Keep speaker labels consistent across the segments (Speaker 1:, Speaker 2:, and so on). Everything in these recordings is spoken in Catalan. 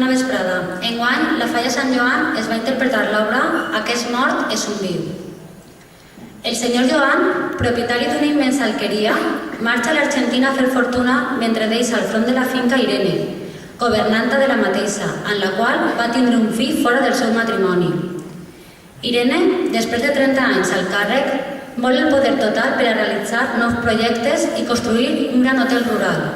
Speaker 1: Bona vesprada. Enguany, la Falla Sant Joan es va interpretar l'obra Aquest mort és un viu. El senyor Joan, propietari d'una immensa alqueria, marxa a l'Argentina a fer fortuna mentre deixa al front de la finca Irene, governanta de la mateixa, en la qual va tindre un fill fora del seu matrimoni. Irene, després de 30 anys al càrrec, vol el poder total per a realitzar nous projectes i construir un gran hotel rural.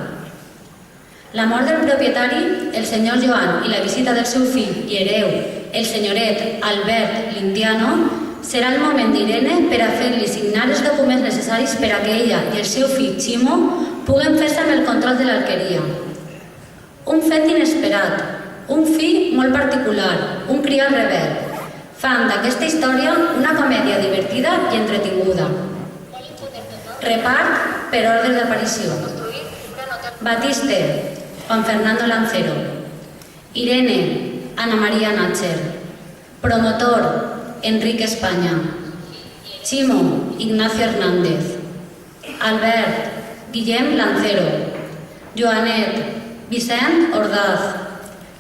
Speaker 1: La mort del propietari, el senyor Joan, i la visita del seu fill i hereu, el senyoret Albert Lindiano, serà el moment d'Irene per a fer-li signar els documents necessaris per a que ella i el seu fill Ximo puguen fer-se amb el control de l'alqueria. Un fet inesperat, un fill molt particular, un criat rebel, fan d'aquesta història una comèdia divertida i entretinguda. Repart per ordre d'aparició. Batiste, Juan Fernando Lancero. Irene, Ana María Nácher. Promotor, Enrique España. Chimo, Ignacio Hernández. Albert, Guillem Lancero. Joanet, Vicent Ordaz.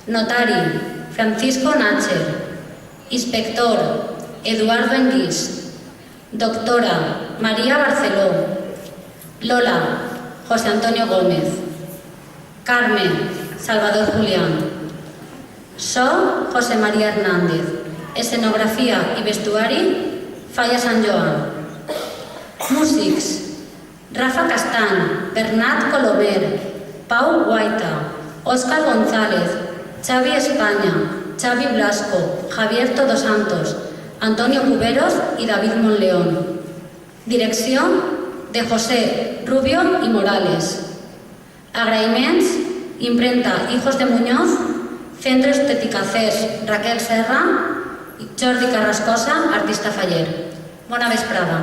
Speaker 1: Notari, Francisco Nácher. Inspector, Eduardo Enguís. Doctora, María Barceló. Lola, José Antonio Gómez. Carmen, Salvador Julián. So, José María Hernández. Escenografia i vestuari, Falla Sant Joan. Músics, Rafa Castany, Bernat Colomer, Pau Guaita, Óscar González, Xavi España, Xavi Blasco, Javier Todos Santos, Antonio Cuberos i David Monleón. Direcció de José Rubio i Morales. Agraïments, Imprenta Hijos de Muñoz, Centro Estética CES Raquel Serra i Jordi Carrascosa, artista faller. Bona vesprada.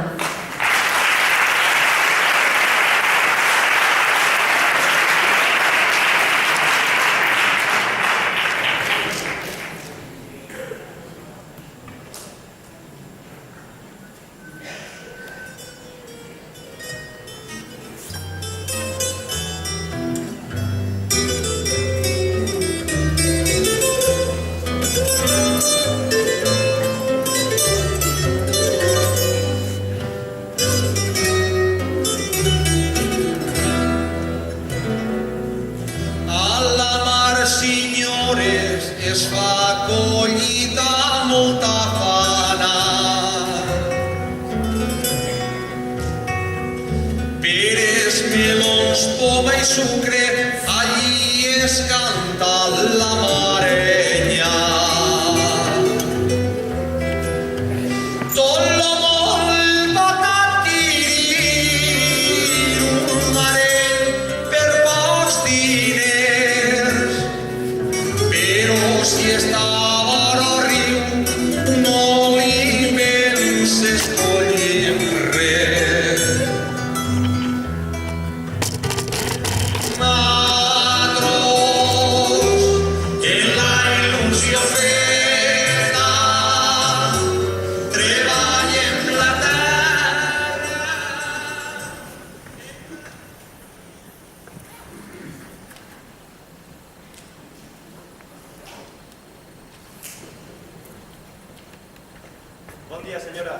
Speaker 2: Bon dia, senyora.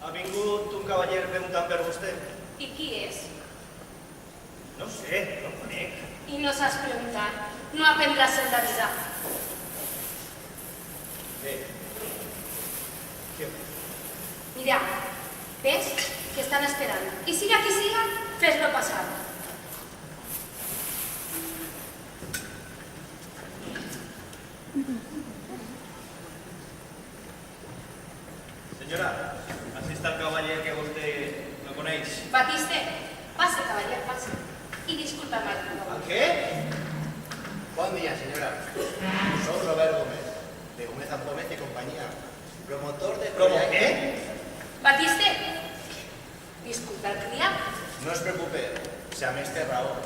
Speaker 2: Ha vingut un cavaller preguntant per vostè.
Speaker 3: I qui és?
Speaker 2: No sé, no el conec.
Speaker 3: I no saps preguntar. No aprendràs a avisar.
Speaker 2: Bé. Què?
Speaker 3: Mira, ves que estan esperant. I siga qui siga, fes-lo passar.
Speaker 2: Senyora, així està el cavaller que vostè no coneix.
Speaker 3: Batiste, pase, cavaller, pase. I disculpa'm el
Speaker 2: El què?
Speaker 4: Bon dia, senyora. Soy Robert Gómez, de Gómez Gómez y compañía, promotor de
Speaker 2: Què?
Speaker 3: Batiste, disculpa el criat.
Speaker 4: No es preocupe, si a més té raó.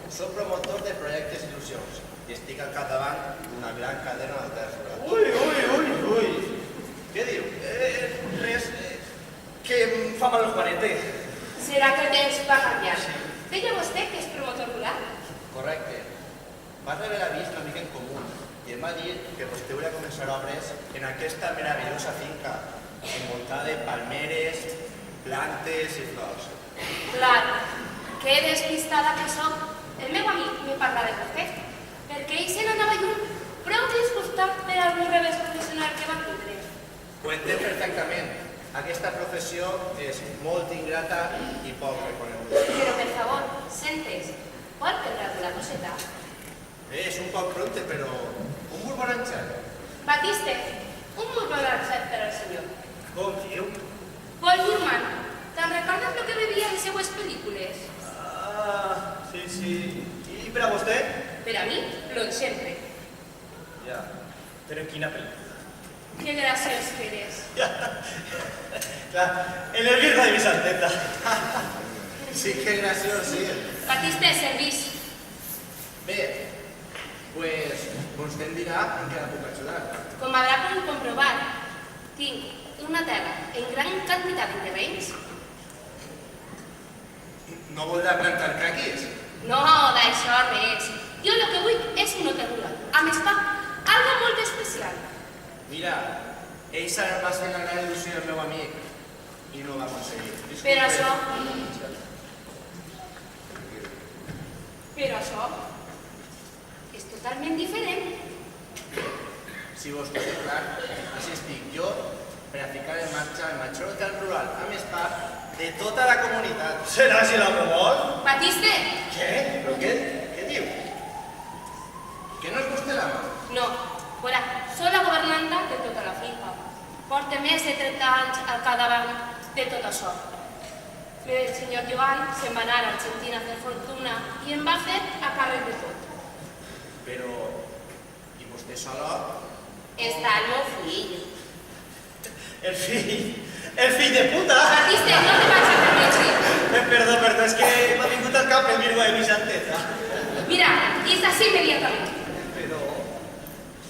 Speaker 4: Soc promotor de projectes i il·lusions i estic al capdavant d'una gran cadena d'hotels rurals.
Speaker 2: Ui. Què diu? Res, que em fa mal el juanete.
Speaker 3: Serà que el temps va canviar. Deia vostè que és promotor rural?
Speaker 4: Correcte. Va rebre l'avís una mica en comú i em dir que vostè haurà començar obres en aquesta meravellosa finca, envoltada de palmeres, plantes i flors.
Speaker 3: Clar, que despistada que sóc. El meu amic me parla de vostè, perquè ell se n'anava lluny, prou disgustat per algun revés professional que va tindre.
Speaker 4: Ho entenc perfectament. Aquesta professió és molt ingrata i poc reconeguda.
Speaker 3: Però, per favor, sentes, vol prendre la coseta?
Speaker 4: És un poc pronte, però un borboranxat.
Speaker 3: Batiste, un molt bon accent per al senyor.
Speaker 4: Com diu?
Speaker 3: Paul Newman, te'n recordes el que bevia en les seues pel·lícules?
Speaker 2: Ah, sí. I per a vostè?
Speaker 3: Per a mi, lo de sempre.
Speaker 2: Ja, però quina pel·lícula?
Speaker 3: Que graciós que eres.
Speaker 2: Clar, en el Virgo de Vicenteta.
Speaker 4: Sí que graciós, sí.
Speaker 3: Batiste, servís.
Speaker 4: Bé, pues vostè em dirà en què la puc ajudar.
Speaker 3: Com haurà pogut comprovar, tinc una terra en gran quantitat de terrenys.
Speaker 4: No voldrà plantar caquis?
Speaker 3: No, d'això res. Jo el que vull és un hotel rural, amb spa, algo molt especial.
Speaker 4: Mira, ell s'ha va fer una gran il·lusió al meu amic i no ho va aconseguir.
Speaker 3: Però això és totalment diferent.
Speaker 4: Si vos queda clar, així estic jo per a ficar en marxa el major hotel rural amb spa de tota la comunitat.
Speaker 2: Serà si la vol?
Speaker 3: Batiste,
Speaker 4: Què? Però què diu? Que no és vostè l'amo?
Speaker 3: no, fora, soy la governanta de tota la finca. Porto més de 30 anys al capdavant de tot això. El senyor Joan se'n va anar a Argentina a fer fortuna i em va fer a càrrec de tot.
Speaker 4: Però... i vostè sola?
Speaker 3: Està el meu fill.
Speaker 2: El fill de puta.
Speaker 3: Batiste, no te vaig a permetre.
Speaker 2: Perdó, és que m'ha vingut al cap el Virgo de Vicenteta.
Speaker 3: Mira, és així immediatament.
Speaker 2: Però...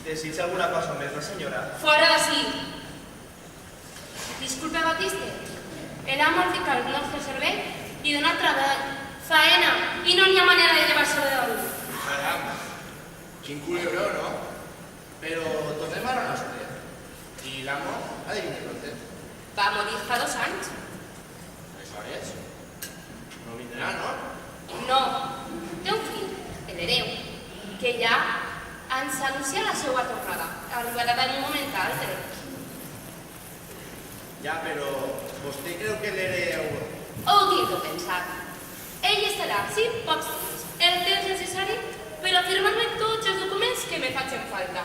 Speaker 2: desitja alguna cosa més, la senyora?
Speaker 3: Fora d'ací. Disculpe, Batiste. El amo al ficar el nostre servei i donar treball, faena, i no n'hi ha manera de llevar-se de damunt.
Speaker 4: Caram, quin culebró, no? Però tornem ara a nostre. I l'amo ha de venir pronte.
Speaker 3: Va morir fa 2 anys.
Speaker 4: Aleshores, no vindrà, no?
Speaker 3: No, té un fill, l'hereu, que ja ens anuncia la seva tornada. Arribarà d'un moment a l'altre.
Speaker 4: Ja, però vostè creu que l'hereu...
Speaker 3: Ho tinc pensat. Ell estarà, sí, pocs dies, el temps necessari per a firmar-me tots els documents que me facin falta.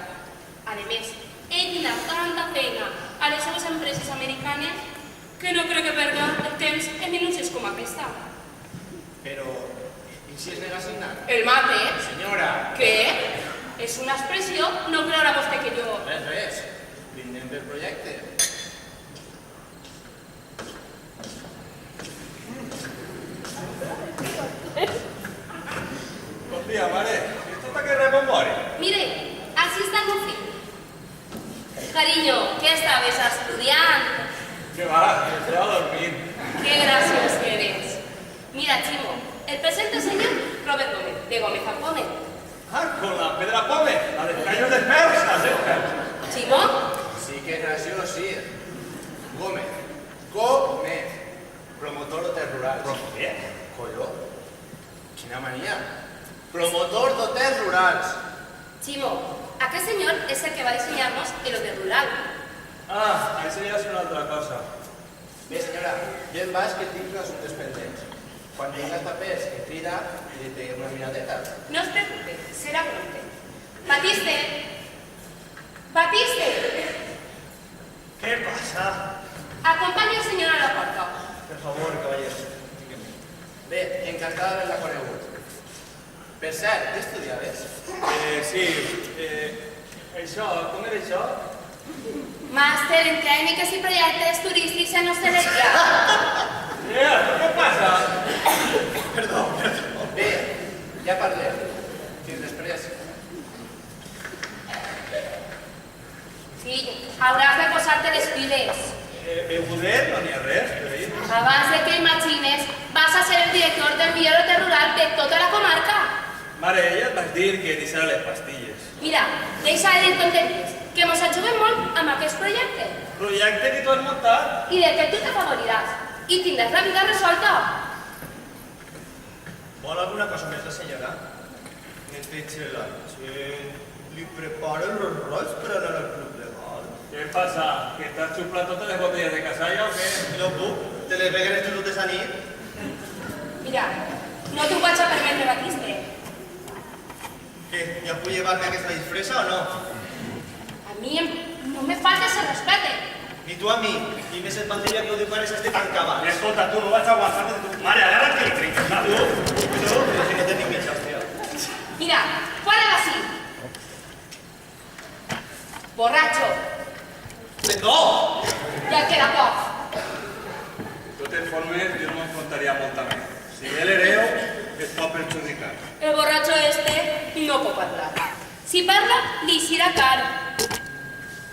Speaker 3: A més, ell tindrà tanta feina a les seves empreses americanes que no crec que perda el temps en minúcies com aquesta.
Speaker 4: Però... i si es nega a signar?
Speaker 3: El mate,
Speaker 4: Senyora!
Speaker 3: què? És una expressió, no creurà vostè que jo...
Speaker 4: Res. Vindrem pel projecte.
Speaker 2: Bon dia, mare. Esto está que rememore.
Speaker 3: Mire, así está el fill. Cariño, ¿qué estabas estudiando?
Speaker 2: Que va, que estaba dormint.
Speaker 3: Qué gracioso que eres. Mira, Chimo, el presente señor Robert Gómez, de Gómez a Gómez.
Speaker 2: Ah, con la Pedra Pome, la de Caños de Persas,
Speaker 3: Chimo,
Speaker 4: Sí que graciós, sí. Gómez. Gómez. Promotor d'hotels rurals.
Speaker 2: Què?
Speaker 4: Colló. Quina mania. Promotor d'hotels rurals.
Speaker 3: Chimo, aquest senyor és el que va dissenyar-nos el hotel rural.
Speaker 2: Ah, això ja és una altra cosa.
Speaker 4: Bé, senyora, jo en vas que tinc assumptes pendents. Quan tinc els papers, em crida i li peguem una miradeta.
Speaker 3: No es preocupe, serà pronte. Batiste! Batiste!
Speaker 2: Què passa?
Speaker 3: Acompanya el senyor a la porta.
Speaker 2: Per favor, cavaller.
Speaker 4: Bé, encantada d'haver-la conegut. Per cert, què estudiaves?
Speaker 2: Sí, això, com era això?
Speaker 3: Màster en tècniques i projectes turístics en hostaleria.
Speaker 2: Què passa? Perdó.
Speaker 4: Bé, ja parlem. Fins després.
Speaker 3: Fill, hauràs de posar-te les piles.
Speaker 2: Begudet, no n'hi ha res, per ahí.
Speaker 3: Abans de que imagines, vas a ser el director del millor hotel rural de tota la comarca.
Speaker 5: Mare, ja et vaig dir que deixara les pastilles.
Speaker 3: Mira, deixa de dir tonteries, que mos ajudem molt amb aquest projecte
Speaker 5: Projecte que tu has muntat.
Speaker 3: i de que tu t'afavoriràs i tindràs la vida resolta.
Speaker 4: Vol alguna cosa més la senyora? Neteixela. Li preparen los rolls per anar al club legal?
Speaker 5: Què passa? Que t'has xuplat totes les botelles de casalla o què?
Speaker 4: I no puc? Te les beguen estos dutes a nit?
Speaker 3: Mira, no t'ho vaig a permetre, Batiste.
Speaker 4: Què? Ja puc llevar-me aquesta disfressa o no?
Speaker 3: A mi no me faltes el respecte.
Speaker 4: Ni tu a mi, ni més et valdria que ho dipares este tan cabal.
Speaker 5: Escolta, tu no vaig a aguantar-te de tu. Mare, agarra't que el trinques, va.
Speaker 4: Però si no tenim mitja, hòstia.
Speaker 3: Mira, fuera de así. Borracho,
Speaker 4: No!
Speaker 3: ya queda poc.
Speaker 5: De totes formes, jo no m'enfrontaria molt també. Si el hereu, es pot perjudicar.
Speaker 3: El borracho este no pot parlar. Si parla, li serà car.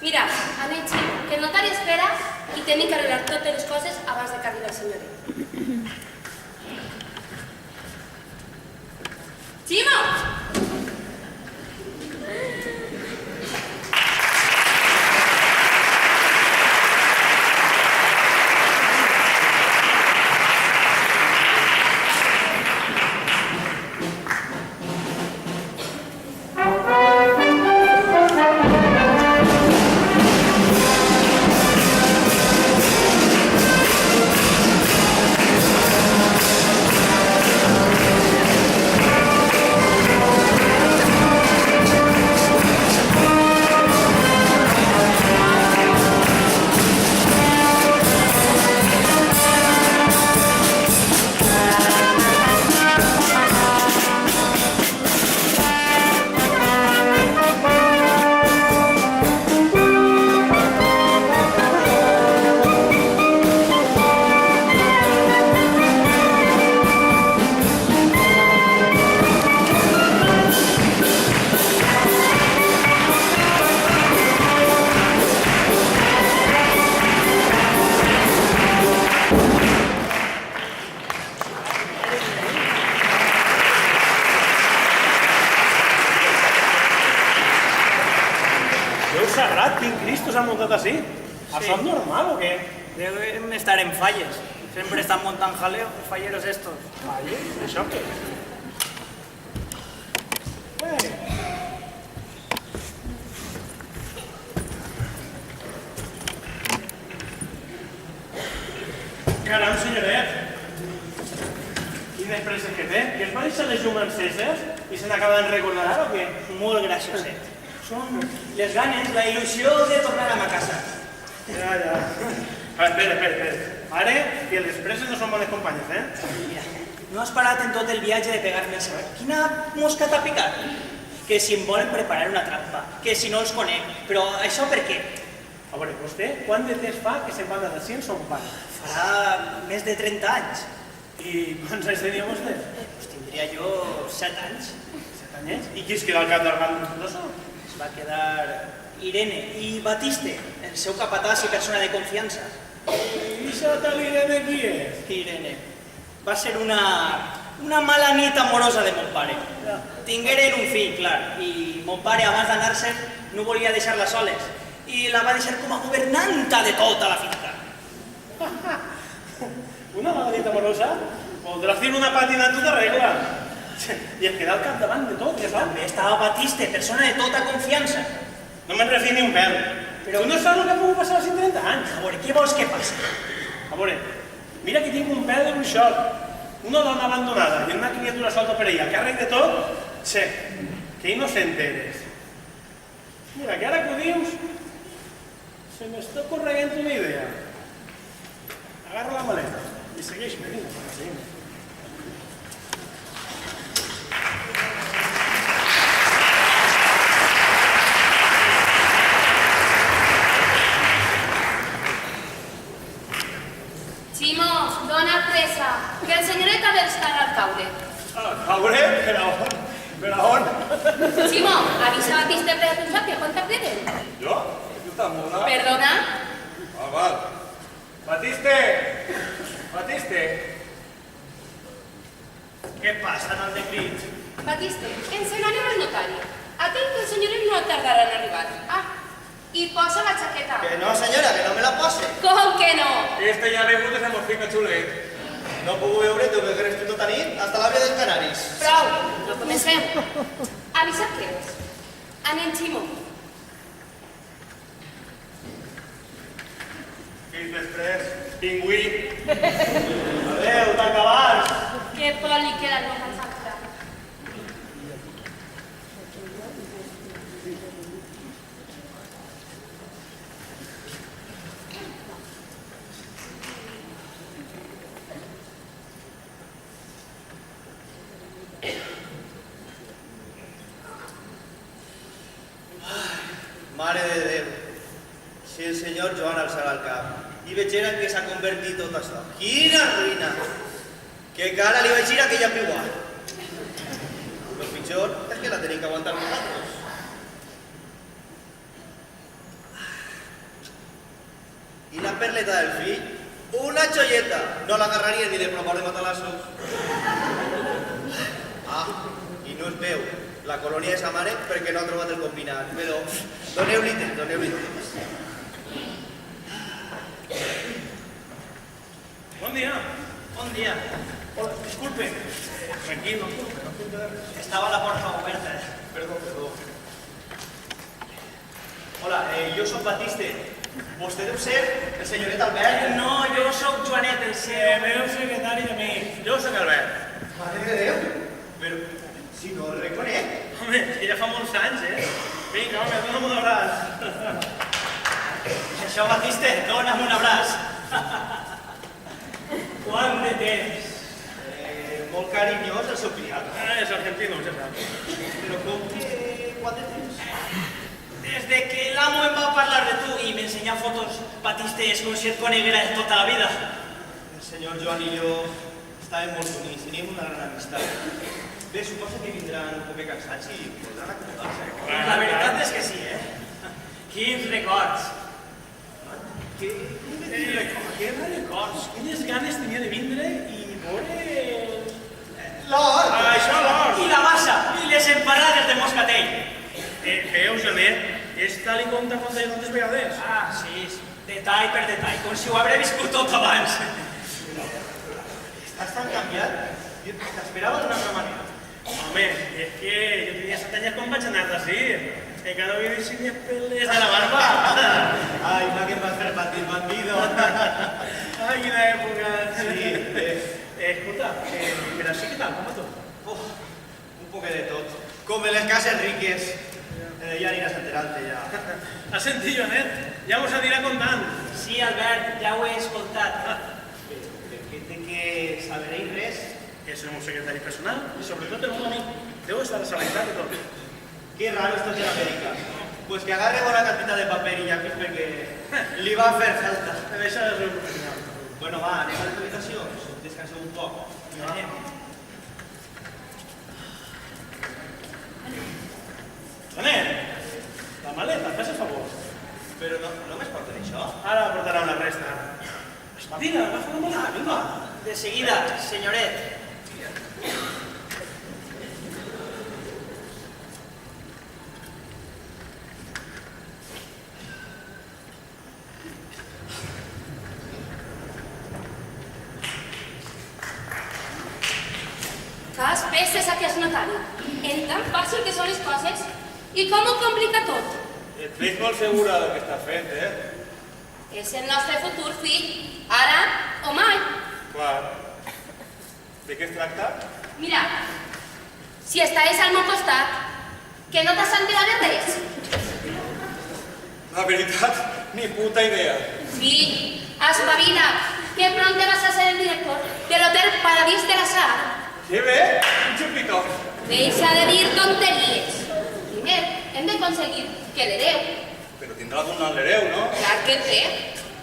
Speaker 3: Mira, anem, Ximo, que el notari espera i tenim que arreglar totes les coses abans de que arribi el senyoret. Ximo!
Speaker 6: Déu sagrat, quin Cristo s'ha muntat així? Això és normal o què?
Speaker 7: Deben estar en falles. Siempre están montando jaleo, los falleros estos.
Speaker 6: Valle, això què? Caram, senyoret. Quines presses que té? Que es va deixar les llums enceses i se n'acaben de recordar ara o què?
Speaker 7: Molt gracioset. Són les ganes, la il·lusió de tornar a ma casa.
Speaker 6: Ja, ja. Espera. Ara, que les presses no són bones companyes,
Speaker 7: Mira, no has parat en tot el viatge de pegar-me el saber. Quina mosca t'ha picat? Que si em volen preparar una trampa, que si no els conec. Però això per què?
Speaker 6: A veure, vostè, quant de temps fa que se'n va de d'ací en son pare?
Speaker 7: Farà més de 30 anys.
Speaker 6: I quants anys tenia vostè?
Speaker 7: Pues tindria jo 7 anys.
Speaker 6: 7 anyets? I qui es queda al cap del banc d'Oso?
Speaker 7: Es va quedar Irene i Batiste, el seu capatàs i persona de confiança.
Speaker 6: I això tal Irene qui és?
Speaker 7: Irene. Va ser una mala nit amorosa de mon pare. Tingueren un fill, clar, i mon pare abans d'anar-se no volia deixar-la soles i la va deixar com a governanta de tota la finca.
Speaker 6: Una mala nit amorosa? Podràs dir una pàtina en tota regla. I es queda al capdavant de tot, ja saps?
Speaker 7: També estava Batiste, persona de tota confiança.
Speaker 6: No me'n refio ni un pèl.
Speaker 7: Però-
Speaker 6: Tu no saps el que ha pogut passar als 30 anys.
Speaker 7: A veure, què vols que passi?
Speaker 6: A veure, mira que tinc un pèl de bruixot. Una dona abandonada i una criatura solta per ella, a càrrec de tot, sé que innocent eres. Mira, que ara que ho dius, se m'està corregent una idea. Agarra la maleta i segueix-me, vinga, seguim.
Speaker 3: Ximo, dona pressa, que el senyoret ha d'estar al caure.
Speaker 5: Caure? Per a on?
Speaker 3: Ximo, avisa Batiste per a tu sàpia quan t'apreten.
Speaker 5: Jo? Tu tan mona?
Speaker 3: Perdona?
Speaker 5: Ah, val. Batiste! Batiste!
Speaker 7: Què passa, no de crits?
Speaker 3: Batiste, ensenyarem al notari. Atent que el senyoret no tardarà en arribar. Ah, i posa la xaqueta.
Speaker 2: Que no, senyora, que no me la pose.
Speaker 3: Com que no?
Speaker 5: Este ja ha vingut de Sant Mosfica Xulet.
Speaker 2: No puc veure tu que eres tu tota nit, hasta l'àvia dels Canaris.
Speaker 3: Prou, no comencem. Avisa que és. Anem, Ximo.
Speaker 5: Fins després, pingüí.
Speaker 6: Adéu, t'acabats.
Speaker 3: Que por li queda no cansar.
Speaker 2: Mare de Déu, si el senyor Joan alçarà el cap i vegera en què s'ha convertit tot això. Quina ruïna! Que cara li vaig dir a aquella piua. El pitjor és que la tenim que aguantar nosaltres. I la perleta del fill? Una xolleta! No l'agarraria ni de provar de matalassos. Ah, i no es veu la colònia de sa mare perquè no ha trobat el combinat, però doneu-li temps, doneu-li temps.
Speaker 6: Bon dia.
Speaker 7: Bon dia.
Speaker 6: Hola, disculpe. Tranquil, no culpa de res.
Speaker 7: Estava la porta oberta.
Speaker 2: Perdó. Hola, jo soc Batiste. Vostè deu ser el senyoret Albert.
Speaker 7: No, jo sóc Joanet, el seu...
Speaker 6: Meu secretari de mi. Jo sóc Albert.
Speaker 2: Mare de Déu. Però si no el reconec.
Speaker 6: Home, és que ja fa molts anys, Vinga, home, dona'm un abraç.
Speaker 7: Això, Batiste, dona'm un abraç.
Speaker 6: Quant de temps?
Speaker 2: Molt carinyós el seu criat.
Speaker 6: És argentino, ja saps.
Speaker 2: Però com que... quant de temps?
Speaker 7: Des de que l'amo em va parlar de tu i m'ensenyar fotos, Batiste és com si et coneguera de tota la vida.
Speaker 2: El senyor Joan i jo estàvem molt units, teníem una gran amistat. Bé, suposo que vindran un poc cansats i voldran acomodar-se.
Speaker 7: La veritat és que sí, Quins records.
Speaker 6: Quins records? Quines ganes tenia de vindre i veure...
Speaker 2: L'or!
Speaker 6: Això, l'or!
Speaker 7: I la massa, i les emparades de moscatell.
Speaker 6: Veus, Janet, és tal i com t'ha contat tantes vegades.
Speaker 7: Ah, sí, detall per detall, com si ho hauré viscut tot abans.
Speaker 2: Estàs tan canviat? T'esperava d'una altra manera.
Speaker 6: Home, és que jo tenia 7 anys quan vaig anar d'ací. Que cada havia de ser peles de la barba.
Speaker 2: Ai, la que em vas fer patir, bandido.
Speaker 6: Ai, quina època.
Speaker 2: Sí,
Speaker 6: Escolta, però sí, què tal? Com va tot?
Speaker 2: Un poc de tot. Com en les cases riques. Ja aniràs enterant-te, ja.
Speaker 6: Has sentit, Joanet? Ja us anirà contant.
Speaker 7: Sí, Albert, ja ho he escoltat.
Speaker 2: De que saberéis res?
Speaker 6: És el meu secretari personal i sobretot el meu amic. Deu estar assabentat de tot.
Speaker 2: Qué raro esto es en América. Pues que agarre buena cantidad de papel y ya que li va a fer falta.
Speaker 6: Això és el professional.
Speaker 2: Bueno, va, anem a les habitacions. Descanseu un poc.
Speaker 7: Anem.
Speaker 6: Joanet, la maleta, fes el favor.
Speaker 2: Però no m'es porten això?
Speaker 6: Ara portarà una resta. Espavila, agafa la maleta, vinga.
Speaker 7: De seguida, senyoret.
Speaker 3: Fas peces aquest notari. En tan fàcil que són les coses. I com ho complica tot?
Speaker 5: Et veig molt segura del que estàs fent,
Speaker 3: És el nostre futur fill. Ara o mai.
Speaker 5: Clar. De què es tracta?
Speaker 3: Mira, si estàs al meu costat, que no t'has enterat de res.
Speaker 5: La veritat, ni puta idea.
Speaker 3: Fill, espavila, que pronto vas a ser el director del Hotel Paradís de la Sar.
Speaker 5: Què bé? Un xupito.
Speaker 3: Deixa de dir tonteries. Primer, hem d'aconseguir que l'hereu.
Speaker 5: Però tindrà algun alhereu, no?
Speaker 3: Clar que té.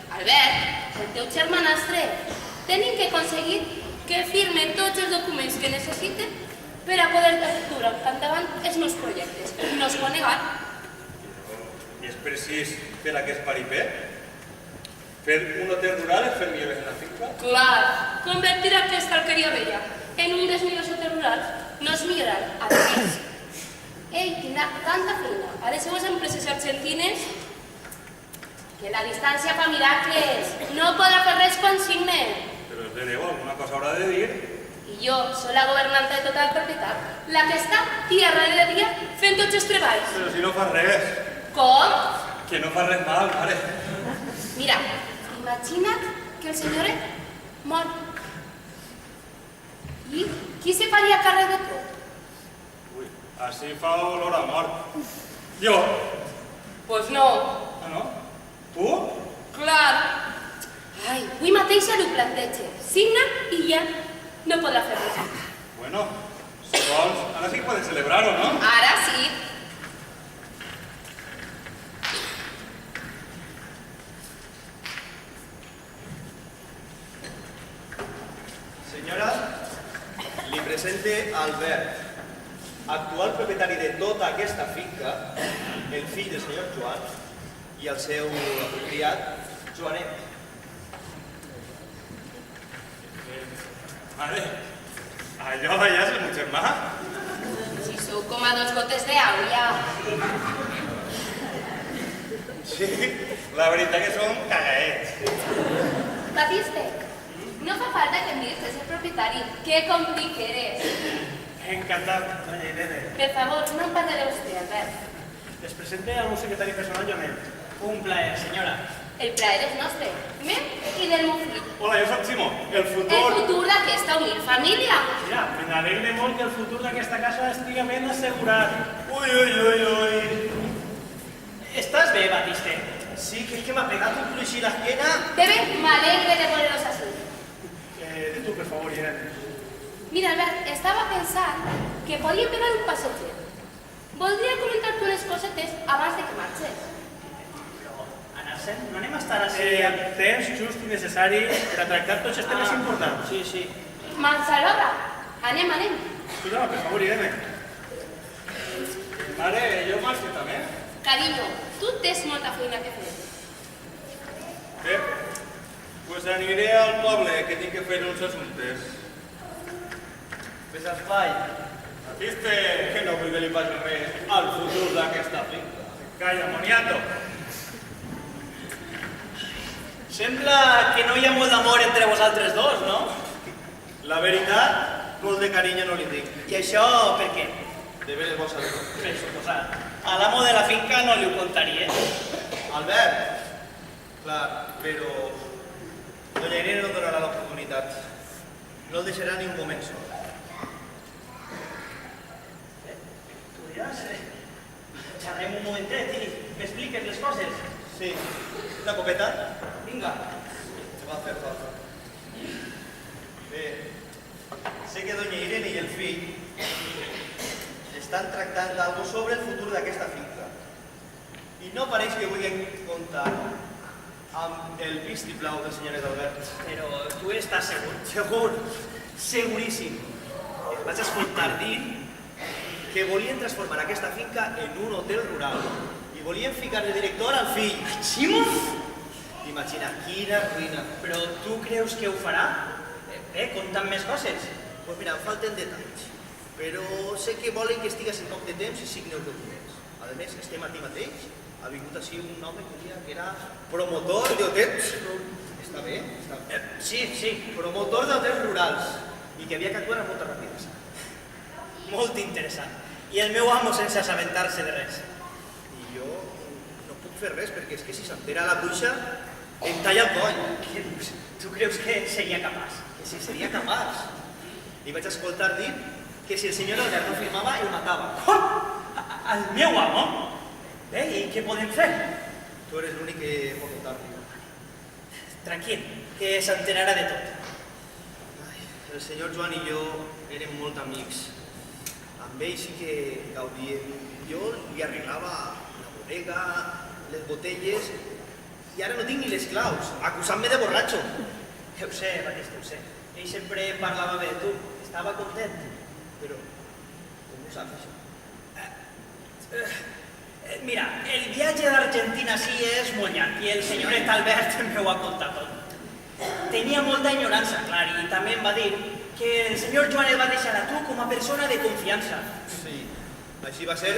Speaker 3: Albert, el teu germanastre. Tenim que aconseguir que firme tots els documents que necessiten per a poder dur endavant els meus projectes. No es pot negar.
Speaker 5: I és precís per aquest paripé? Fer un hotel rural és fer millores en la finca?
Speaker 3: Clar, convertir aquesta alqueria vella en un dels millors hotels rurals no és millorar, a més. Ell tindrà tanta feina a les seues empreses argentines que la distància fa miracles. No podrà fer res quan signe.
Speaker 5: Però és de Déu, alguna cosa haurà de dir.
Speaker 3: I jo soc la governanta de tota la propietat, la que està dia darrere dia fent tots els treballs.
Speaker 5: Però si no fa res.
Speaker 3: Com?
Speaker 5: Que no fa res mal, mare.
Speaker 3: Mira, imagina't que el senyoret mor. I qui se faria càrrec de tot?
Speaker 5: Ui, així fa olor a mort. Jo.
Speaker 3: Pues no.
Speaker 5: Ah, no? Tu?
Speaker 3: Clar. Ai, avui mateix ara ho planteja. Signa i ja no podrà fer res.
Speaker 5: Bueno, si vols, ara sí que poden celebrar-ho, no?
Speaker 3: Ara sí.
Speaker 2: Senyora, li presente Albert, actual propietari de tota aquesta finca, el fill del senyor Joan i el seu criat, Joanet.
Speaker 5: Mare, allò d'allà és el meu germà.
Speaker 3: Si sou com a 2 gotes d'aigua.
Speaker 5: Sí, la veritat que som cagaets.
Speaker 3: Batiste, no fa falta que em diguis que és el propietari. Que complic eres.
Speaker 6: Encantat, doña Irene.
Speaker 3: Per favor, no em parle de vostè, Albert.
Speaker 6: Les presente al meu secretari personal, Joanet.
Speaker 7: Un plaer, senyora.
Speaker 3: El plaer és nostre, meu i del meu fill.
Speaker 5: Hola, jo soc Simó, el
Speaker 3: El
Speaker 5: futur...
Speaker 3: futur d'aquesta humil família.
Speaker 6: Mira, me n'alegre molt que el futur d'aquesta casa estigui ben assegurat. Ui, ui, ui, ui.
Speaker 7: Estàs bé, Batiste?
Speaker 2: Sí, que es que m'ha pegat un fluix i l'esquena.
Speaker 3: Bebé, m'alegre de veure-los així.
Speaker 6: De tu, per favor, Irene.
Speaker 3: Mira, Albert, estava pensant que podíem pegar un passeig. Voldria comentar-te unes cosetes abans de que marxes.
Speaker 7: No anem a estar així...
Speaker 6: Temps just i necessari per a tractar tots els temes importants.
Speaker 7: Sí, sí.
Speaker 3: Marxa l'obra. Anem, anem.
Speaker 6: Cuidado, per favor, Irene.
Speaker 5: Mare, jo marxo també.
Speaker 3: Carinyo, tu tens molta feina que fer.
Speaker 5: Bé, pues aniré al poble, que tinc que fer uns assumptes.
Speaker 2: Ves espai,
Speaker 5: Viste?
Speaker 2: que no vull que li passi res al futur d'aquesta finca.
Speaker 5: Calla, moniato.
Speaker 7: Sembla que no hi ha molt d'amor entre vosaltres dos, no?
Speaker 2: La veritat, molt de carinyo no li tinc.
Speaker 7: I això per què?
Speaker 2: De veres vols saber-ho.
Speaker 7: Per suposat. A l'amo de la finca no li ho contaria.
Speaker 2: Albert, clar, però doña Irene no et donarà l'oportunitat. No el deixarà ni un moment sol.
Speaker 7: Tu diràs, xerrem un momentet i m'expliques les coses.
Speaker 2: Sí, una copeta?
Speaker 7: Vinga.
Speaker 2: Te va fer falta. Bé, sé que doña Irene i el fill estan tractant d'algo sobre el futur d'aquesta finca. I no pareix que vulguin comptar amb el vistiplau del senyoret Albert.
Speaker 7: Però tu estàs segur?
Speaker 2: Segur, seguríssim. Vaig escoltar dir que volien transformar aquesta finca en un hotel rural i volien ficar de director al fill.
Speaker 7: Simon?
Speaker 2: Imagina, quina ruïna.
Speaker 7: Però tu creus que ho farà? Compta'm més coses.
Speaker 2: Pues mira, em falten detalls, però sé que volen que estigues en poc de temps i signi els documents. A més, este matí mateix ha vingut així un home que deia que era promotor d'hotels. Està bé? Està bé.
Speaker 7: Sí.
Speaker 2: Promotor d'hotels rurals i que havia que actuar amb molta rapidesa.
Speaker 7: Molt interessant. I el meu amo sense assabentar-se de res.
Speaker 2: I jo no puc fer res perquè és que si s'entera la cuixa em talla el coll.
Speaker 7: Tu creus que seria capaç?
Speaker 2: Que si seria capaç. Li vaig escoltar dir que si el senyor Albert no firmava, el matava.
Speaker 7: Com? El meu amo? I què podem fer?
Speaker 2: Tu eres l'únic que pot contar-li.
Speaker 7: Tranquil, que s'enterarà de tot.
Speaker 2: El senyor Joan i jo érem molt amics. Amb ell sí que gaudíem. Jo li arreglava la bodega, les botelles, i ara no tinc ni les claus, acusant-me de borratxo.
Speaker 7: Ho sé, Batista, ho sé. Ell sempre parlava bé de tu. Estava content.
Speaker 2: Però, com ho saps, això?
Speaker 7: Mira, el viatge d'Argentina sí és molt llarg i el senyoret Albert també ho ha contat tot. Tenia molta ignorància, clar, i també em va dir que el senyor Joan et va deixar a tu com a persona de confiança.
Speaker 2: Sí, així va ser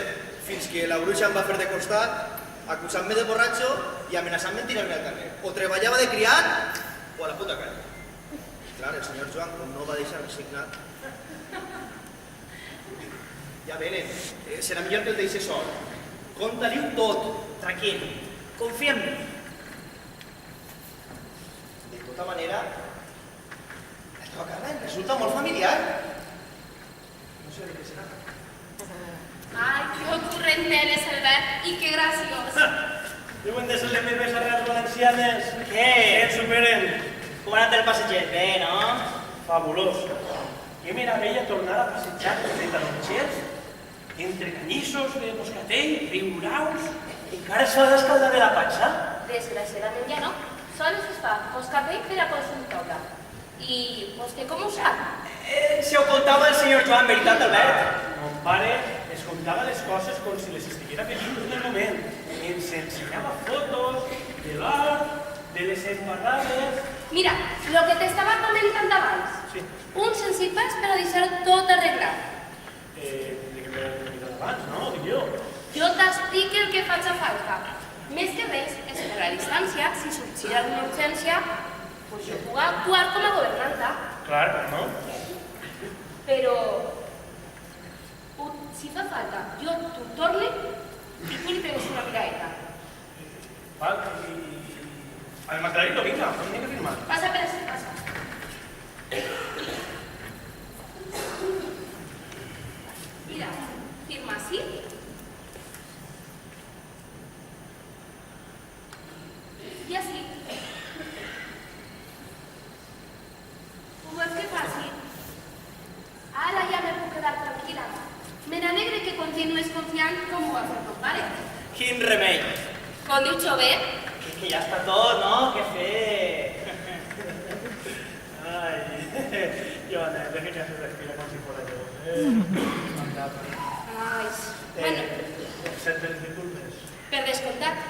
Speaker 2: fins que la bruixa em va fer de costat, acusant-me de borratxo i amenaçant-me en tirar-me al carrer. O treballava de criat o a la puta calle. Clar, el senyor Joan no va deixar resignat. Ja venen, serà millor que el deixi sol. Conta-li-ho tot.
Speaker 7: Tranquil, confia en mi.
Speaker 2: De tota manera, la teva cara em resulta molt familiar. No sé de què serà.
Speaker 3: Ay, qué ocurrente eres, Albert, y qué gracioso.
Speaker 6: Diuen de ser les meves arrels valencianes.
Speaker 7: Què?
Speaker 6: Que ens superen.
Speaker 7: Com ha anat el passeget? Bé, no?
Speaker 6: Fabulós. Que meravella tornar a passejar entre tarongers, entre canyissos de moscatell, riuraus. Encara es fa l'escalda de la patxa?
Speaker 3: Desgraciadamente ya no. Solo se fa moscatell per a consulta. I vostè com ho sap?
Speaker 7: Si ho contava el senyor Joan, veritat, Albert?
Speaker 6: Mon pare es contava les coses com si les estiguera vivint en el moment. Ens ensenyava fotos de l'art, de les embarrades...
Speaker 3: Mira, lo que t'estava comentant abans.
Speaker 6: Sí.
Speaker 3: Un senzill pas per a deixar tot arreglat.
Speaker 6: De que m'he mirat abans, no? Dic jo.
Speaker 3: Jo t'explico el que faig a falta. Més que res, és per a distància, si sorgirà una urgència, pues jo puc actuar com a governanta.
Speaker 6: Clar, no?
Speaker 3: Però, si fa falta, jo t'ho torne i tu li pegues una miradeta.
Speaker 6: Val, i... Al Magdaleno, vinga, no n'hi ha que firmar.
Speaker 3: Passa per així, passa. Mira, firma així. I així. Ho vols que faci? Ara ja me puc quedar tranquil·la. Me n'alegre que continues confiant com ho va fer ton pare.
Speaker 7: Quin remei.
Speaker 3: Com diu Xover,
Speaker 7: Que ja està tot, no? Què fer?
Speaker 6: Ai, Joana, deje que se respira com si fuera yo.
Speaker 3: ai, bueno,
Speaker 6: Acceptes disculpes.
Speaker 3: per descomptat.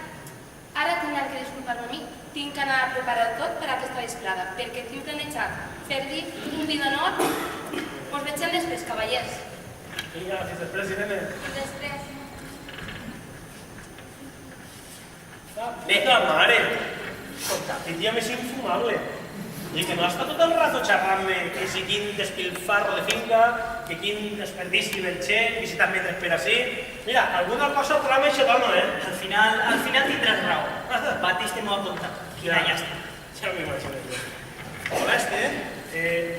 Speaker 3: Ara tindran que disculpar-me a mi. Tinc que anar a preparar tot per aquesta vesprada, perquè tinc planejat fer dir un vi d'honor. Us vegem després, cavallers.
Speaker 6: Vinga, fins després, Irene.
Speaker 3: I després...
Speaker 6: Puta mare! Escolta, quin dia més infumable. I que no està tot el rato xerrant-me que si quin despilfarro de finca, que quin desperdici del xec, que si també mentre per ací. Mira, alguna cosa trama això dono, eh?
Speaker 7: Al final tindràs raó. Batiste m'ho ha contat. Quina llàstima.
Speaker 6: Ja m'imagino jo.
Speaker 2: Hola,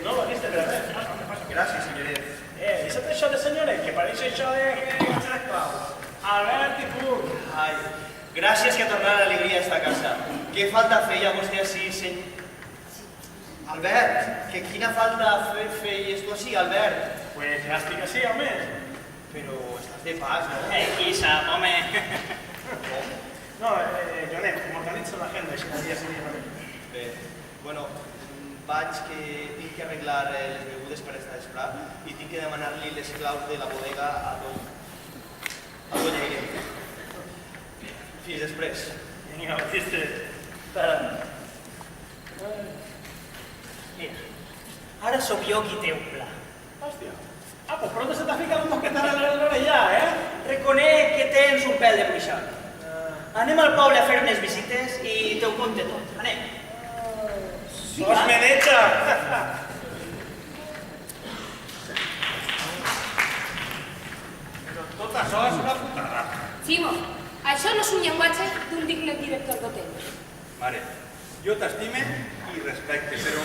Speaker 6: No, Batiste, però res. Passa, passa.
Speaker 2: Gràcies, senyoret.
Speaker 6: Deixa't això de senyoret, que pareix això de que vaig a l'esclau. Albert i Pur.
Speaker 2: Ai, gràcies que ha tornat l'alegria a esta casa. Què falta feia vostè així, senyor? Albert, que quina falta feies tu així, Albert?
Speaker 6: Pues ja estic així, home.
Speaker 2: Però estàs de pas, no?
Speaker 7: Qui sap, home.
Speaker 6: No, Joanet, m'organitzo l'agenda, així el dia seria una mica.
Speaker 2: Bé, bueno, vaig que tinc que arreglar les begudes per esta vesprà i tinc que demanar-li les claus de la bodega a Doña Irene. Fins després.
Speaker 6: Vinga, Batiste.
Speaker 7: Mira, ara sóc jo qui té un pla.
Speaker 6: Hòstia. Pues pronto se t'ha ficat un mosquetar a l'orella, eh?
Speaker 7: Reconec que tens un pèl de bruixot. Anem al poble a fer unes visites i te ho conte tot. Anem.
Speaker 6: Sos menetxa! Però tot això és una putada.
Speaker 3: Simo, això no és un llenguatge d'un digne director d'hotel.
Speaker 5: Mare, jo t'estime i respecte, però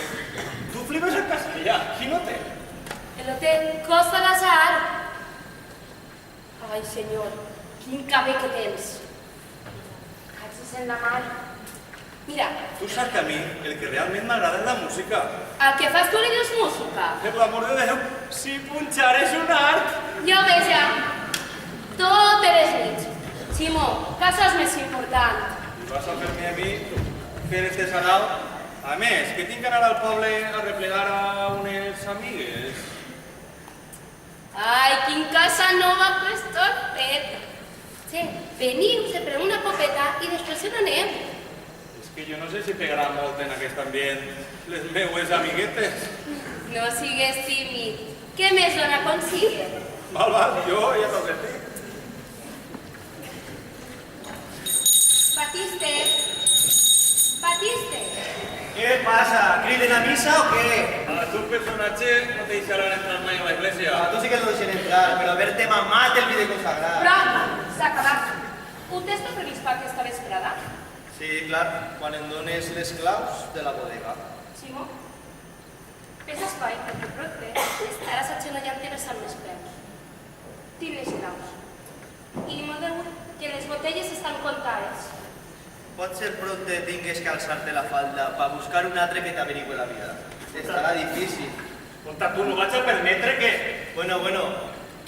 Speaker 5: tu flipes en castellà, qui no té?
Speaker 3: El hotel Costa d'Azar. Ai, senyor, quin cabell que tens. Cachis en la mar. Mira,
Speaker 5: Tu saps que a mi el que realment m'agrada és la música.
Speaker 3: el que fas tu li dius música.
Speaker 5: Per l'amor de Déu, si punxar és un art.
Speaker 3: Ja ho veig, ja. Tot eres mig. Simó, casa és més important.
Speaker 5: I vas a fer-me a mi fer este sarau? A més, que tinc que anar al poble a replegar a unes amigues.
Speaker 3: Ai, quin casa nova pues tot fet. Sí, veniu, se pren una copeta i després se n'anem.
Speaker 5: És que jo no sé si pegarà molt en aquest ambient les meues amiguetes.
Speaker 3: No sigues tímid. Què més dona consigue?
Speaker 5: Val, jo ja t'ho dic.
Speaker 3: Batiste! Batiste!
Speaker 2: ¿Qué pasa? ¿Criden a misa o qué?
Speaker 5: A tu personatge no te deixaran entrar mai a la iglesia.
Speaker 2: A tu sí que no deixen entrar, però verte mamà te'l vídeo consagrat.
Speaker 3: Prou! S'ha acabat. Ho tens tot previst per aquesta vesprada?
Speaker 2: Sí, clar, quan em dones les claus de la bodega.
Speaker 3: Simó? Fes espai perquè proper estaràs agenollant-te besant les peus. Tinc les claus. I m'ho degut que les botelles estan comptades.
Speaker 2: Pot ser pronte tingues que alçar-te la falda per buscar un altre que t'averigüe la vida. Estarà difícil.
Speaker 6: Escolta, tu no vaig a permetre que...
Speaker 2: Bueno,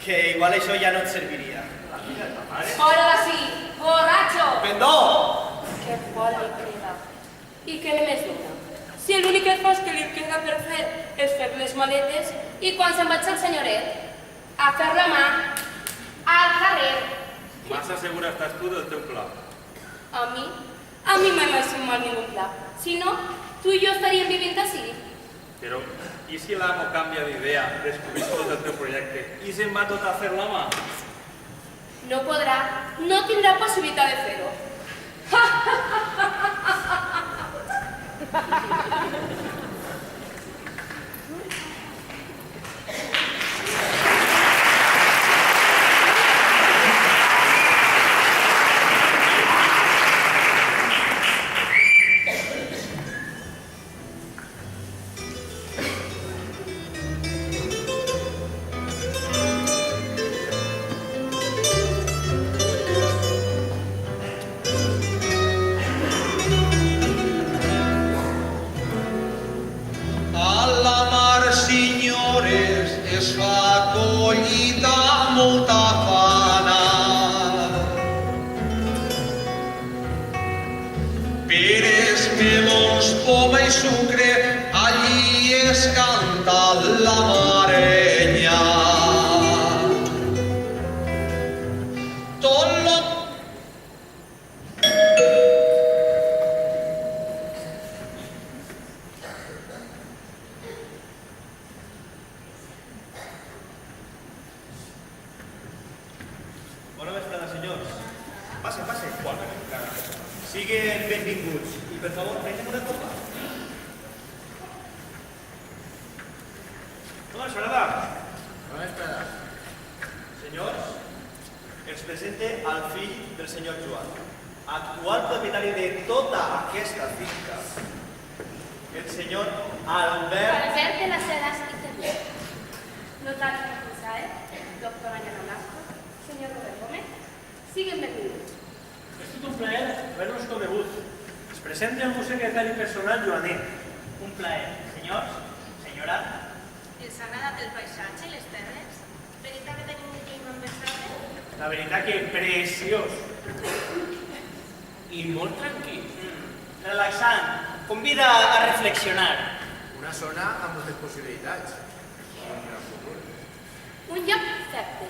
Speaker 2: que igual això ja no et serviria.
Speaker 6: La mira, ta mare.
Speaker 3: Fora d'ací! Borratxo!
Speaker 2: Pendó!
Speaker 3: Que fora li queda. I què més dona? Si l'únic que fas que li queda per fer és fer les maletes i quan se'n vaig al senyoret a fer la mà al carrer.
Speaker 5: Massa segura estàs tu del teu pla.
Speaker 3: A mi mai m'ha sigut mal ningú pla. Si no, tu i jo estaríem vivint així.
Speaker 5: Però, i si l'amo canvia d'idea, descobrís tot el teu projecte i se'n va tot a fer la mà?
Speaker 3: No podrà, no tindrà possibilitat de fer-ho.
Speaker 8: A la mar, senyores, es fa collita molta fana. Peres, melons, poma i sucre, allí es canta la marenya. Tot lo
Speaker 2: Bona vesprada, senyors. Passen. Bona vesprada. Siguen benvinguts. I, per favor, prenem una copa.
Speaker 6: Bona vesprada.
Speaker 4: Bona vesprada.
Speaker 2: Senyors, els presente al fill del senyor Joan, actual propietari de tota aquesta finca, el senyor Albert...
Speaker 3: Albert de las Heras y Cerver. Notari Capizae, doctor Añana Blasco, señor Robert Gómez, siguen benvinguts.
Speaker 6: És tot un plaer haver-nos conegut. Es presenta el meu secretari personal, Joanet.
Speaker 7: Un plaer. Senyors, senyora,
Speaker 9: Els ha agradat el paisatge i les terres? Veritat que tenim un clima envejable?
Speaker 6: La veritat que preciós. I molt tranquil.
Speaker 7: relaxant, convida a reflexionar.
Speaker 4: Una zona amb moltes possibilitats. Un gran futur.
Speaker 3: Un lloc perfecte